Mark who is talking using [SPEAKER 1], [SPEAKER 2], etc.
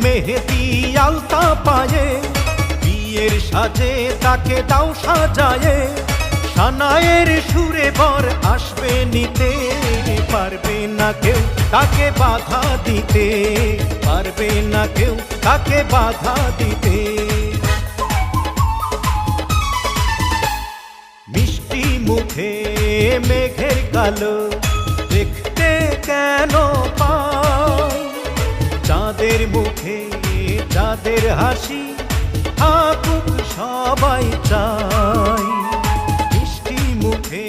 [SPEAKER 1] মেহেদি আলতা পায়ে, বিয়ের সাজে তাকে দাও সাজায়ে, সানায়ের সুরে বর আসবে নিতে, পারবে না কেউ তাকে বাধা দিতে, পারবে না কেউ তাকে বাধা দিতে। মিষ্টি মুখে মেঘের কালো দেখতে কেন পাই, চাঁদের মুখে চাঁদের হাসি থাকুক সবাই চাই। মিষ্টি মুখে